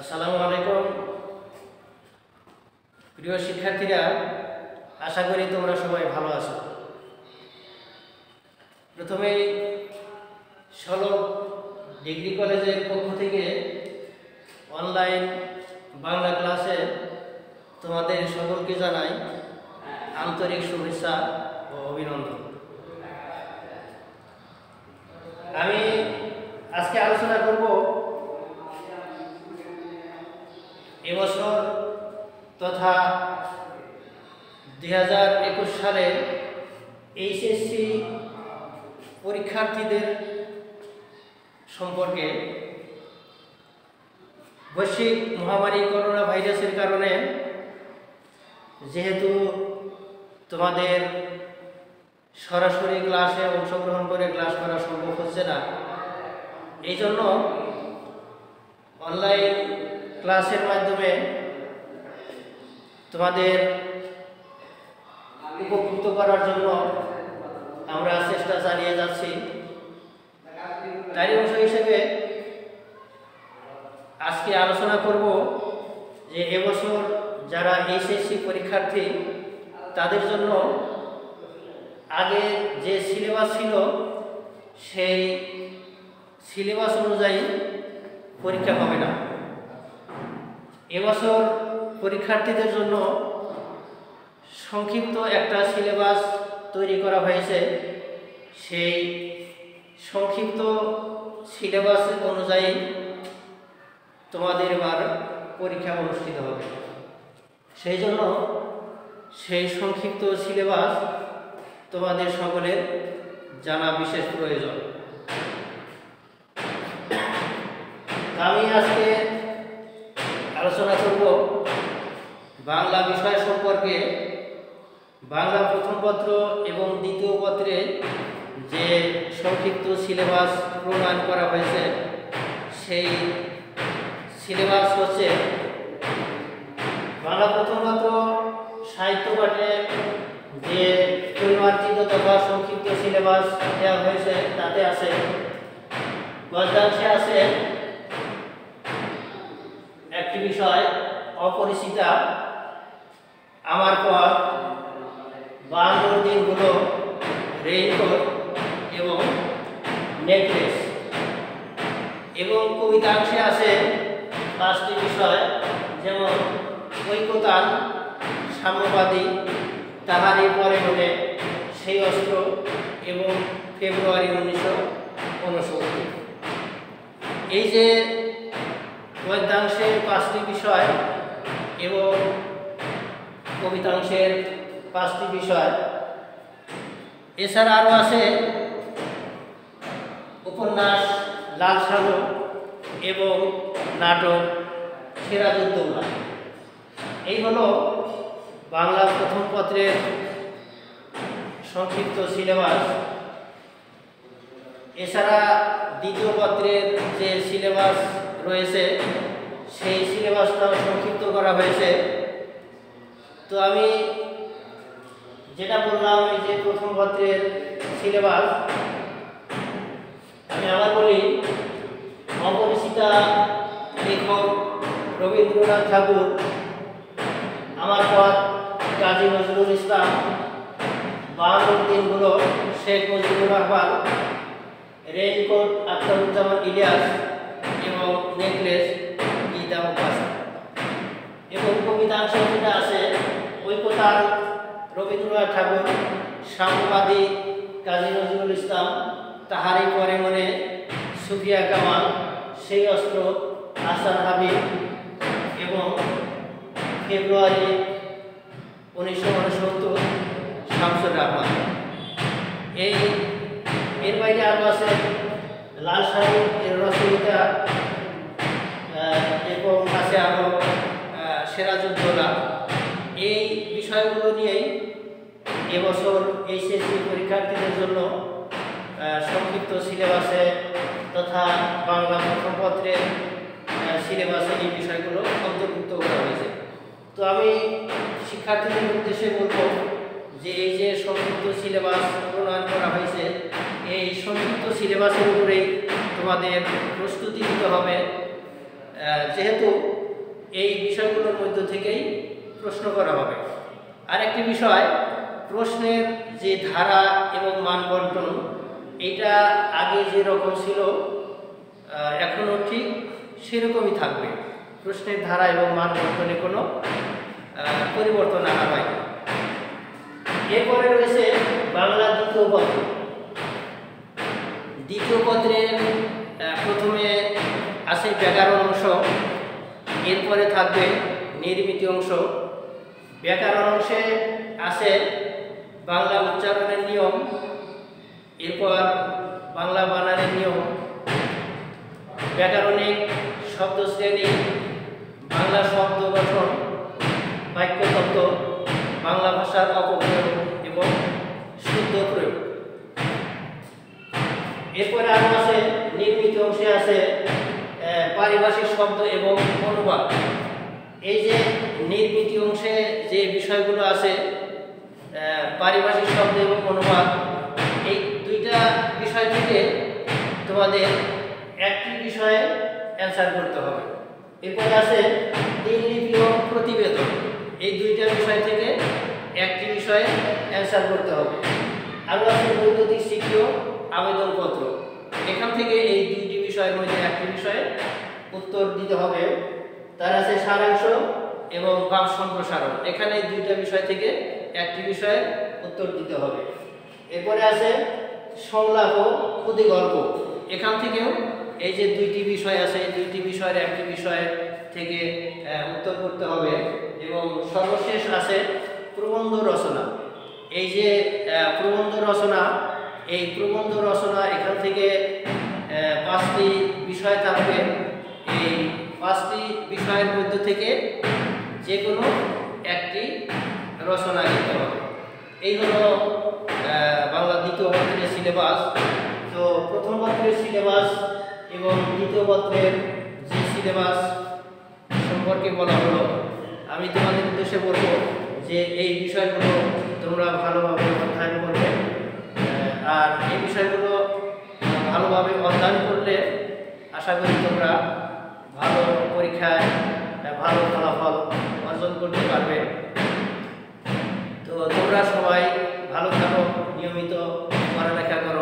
আসসালামু আলাইকুম প্রিয় শিক্ষার্থীরা, আশা করি তোমরা সবাই ভালো আছো। প্রথমেই সলভ ডিগ্রি কলেজের পক্ষ থেকে অনলাইন বাংলা ক্লাসে তোমাদের সকলকে জানাই আন্তরিক শুভেচ্ছা ও অভিনন্দন। আমি আজকে আলোচনা করব এবছর তথা 2021 সালের এইচএসসি পরীক্ষার্থীদের সম্পর্কে। বৈশ্বিক মহামারী করোনা ভাইরাসের কারণে যেহেতু তোমাদের সরাসরি ক্লাসে অংশগ্রহণ করে ক্লাস করা সম্ভব হচ্ছে না, এই জন্য অনলাইন ক্লাসের মাধ্যমে তোমাদের উপকৃত করার জন্য আমরা চেষ্টা চালিয়ে যাচ্ছি। তারই অংশ হিসেবে আজকে আলোচনা করব যে এবছর যারা এইচএসসি পরীক্ষার্থী তাদের জন্য আগে যে সিলেবাস ছিল সেই সিলেবাস অনুযায়ী পরীক্ষা হবে না। এবছর পরীক্ষার্থীদের জন্য সংক্ষিপ্ত একটা সিলেবাস তৈরি করা হয়েছে। সেই সংক্ষিপ্ত সিলেবাস অনুযায়ী তোমাদের এবার পরীক্ষা অনুষ্ঠিত হবে। সেই জন্য সেই সংক্ষিপ্ত সিলেবাস তোমাদের সকলের জানা বিশেষ প্রয়োজন। আমি আজকে আলোচনা করব বাংলা বিষয় সম্পর্কে। বাংলা প্রথম পত্র এবং দ্বিতীয় পত্রে যে সংক্ষিপ্ত সিলেবাস প্রণয়ন করা হয়েছে সেই সিলেবাস হচ্ছে বাংলা প্রথম পত্র সাহিত্য পাঠে যে পরিমার্জিত তথা সংক্ষিপ্ত সিলেবাস দেওয়া হয়েছে তাতে আছে গদ্যাংশে আছে একটি বিষয় অপরিচিতা, আমার পর, 52 দিনগুলো, রেইনকোট এবং নেকলেস। এবং কবিতাংশে আছে 5টি বিষয়, যেমন ঐকতান, সাম্যবাদী, তাহারই পরে হলে, সেই অস্ত্র এবং ফেব্রুয়ারি 1969। এই যে গদ্যাংশের 5টি বিষয় এবং কবিতাংশের 5টি বিষয়, এছাড়া আরও আছে উপন্যাস লাল সালু এবং নাটক সিরাজউদ্দৌলা। এই হলো বাংলা প্রথম পত্রের সংক্ষিপ্ত সিলেবাস। এছাড়া দ্বিতীয় পত্রের যে সিলেবাস রয়েছে সেই সিলেবাসটাও সংক্ষিপ্ত করা হয়েছে। তো আমি যেটা বললাম এই যে প্রথম পত্রের সিলেবাস, আমি আবার বলি, অপরিচিতা লেখক রবীন্দ্রনাথ ঠাকুর, আমার পথ কাজী নজরুল ইসলাম, 52 দিনগুলো শেখ মুজিবুর রহমান, রেইনকোট আখতারুজ্জামান ইলিয়াস এবং নেকলেস গীতা মুখোপাধ্যায়। এবং কবিতাংশ যেটা আছে ঐকতান রবীন্দ্রনাথ ঠাকুর, সাম্যবাদী কাজী নজরুল ইসলাম, তাহারই পরে মনে সুফিয়া কামাল, সেই অস্ত্র আহসান হাবিব এবং ফেব্রুয়ারি 1969 শামসুর রহমান। এর বাইরে আরও আছে লাল সালু এর রচয়িতা এবং আছে আরও সিরাজউদ্দৌলা। এই বিষয়গুলো নিয়েই এবছর এইচএসসি পরীক্ষার্থীদের জন্য সংক্ষিপ্ত সিলেবাসে তথা বাংলা প্রথম পত্রের সিলেবাসে এই বিষয়গুলো অন্তর্ভুক্ত করা হয়েছে। তো আমি শিক্ষার্থীদের উদ্দেশ্যে বলব যে এই যে সংক্ষিপ্ত সিলেবাস প্রণয়ন করা হয়েছে এই সংক্ষিপ্ত সিলেবাসের উপরেই তোমাদের প্রস্তুতি নিতে হবে। যেহেতু এই বিষয়গুলোর মধ্য থেকেই প্রশ্ন করা হবে। আরেকটি বিষয়, প্রশ্নের যে ধারা এবং মান বন্টন, এটা আগে যেরকম ছিল এখনও ঠিক সেরকমই থাকবে। প্রশ্নের ধারা এবং মান বন্টনে কোনো পরিবর্তন আনা হয়। এরপরে রয়েছে বাংলা দ্বিতীয় পত্র। দ্বিতীয় পত্রের প্রথমে আছে ব্যাকরণ অংশ, এরপরে থাকবে নির্মিতি অংশ। ব্যাকরণ অংশে আছে বাংলা উচ্চারণের নিয়ম, এরপর বাংলা বানানের নিয়ম, ব্যাকরণিক শব্দশ্রেণী, বাংলা শব্দ গঠন, বাক্যতত্ত্ব, বাংলা ভাষার অপপ্রয়োগ এবং শুদ্ধ প্রয়োগ। এরপরে আরও আছে নির্মিত অংশে আছে পারিভাষিক শব্দ এবং অনুবাদ। এই যে নির্মিত অংশে যে বিষয়গুলো আছে পারিভাষিক শব্দ এবং অনুবাদ, এই দুইটা বিষয় থেকে তোমাদের একটি বিষয়ে অ্যান্সার করতে হবে। এরপরে আছে দিনলিপি ও প্রতিবেদন। এই দুইটা বিষয় থেকে একটি বিষয়ে অ্যান্সার করতে হবে। আরও আছে বৈদ্যুতিক চিঠি ও আবেদনপত্র। এখান থেকে এই দুইটি বিষয়ের মধ্যে একটি বিষয়ে উত্তর দিতে হবে। তার আছে সারাংশ এবং ভাব সম্প্রসারণ। এখানে এই দুইটা বিষয় থেকে একটি বিষয়ে উত্তর দিতে হবে। এরপরে আছে সংলাপ ও ক্ষুদি গল্প। এখান থেকেও এই যে দুইটি বিষয় আছে, এই দুইটি বিষয়ের একটি বিষয় থেকে উত্তর করতে হবে। এবং সর্বশেষ আছে প্রবন্ধ রচনা। এই যে প্রবন্ধ রচনা, এই প্রবন্ধ রচনা এখান থেকে 5টি বিষয় থাকবে। এই 5টি বিষয়ের মধ্য থেকে যে কোনো একটি রচনা লিখতে হবে। এই হলো বাংলা দ্বিতীয় পত্রের সিলেবাস। তো প্রথম পত্রের সিলেবাস এবং দ্বিতীয় পত্রের যে সিলেবাস সম্পর্কে বলা হলো, আমি তোমাদের উদ্দেশ্যে বলবো যে এই বিষয়গুলো তোমরা ভালোভাবে অধ্যয়ন করবে। আর এই বিষয়গুলো ভালোভাবে অধ্যয়ন করলে আশা করি তোমরা ভালো পরীক্ষায় ভালো ফলাফল অর্জন করতে পারবে। তো তোমরা সবাই ভালো থাকো, নিয়মিত পড়ালেখা করো।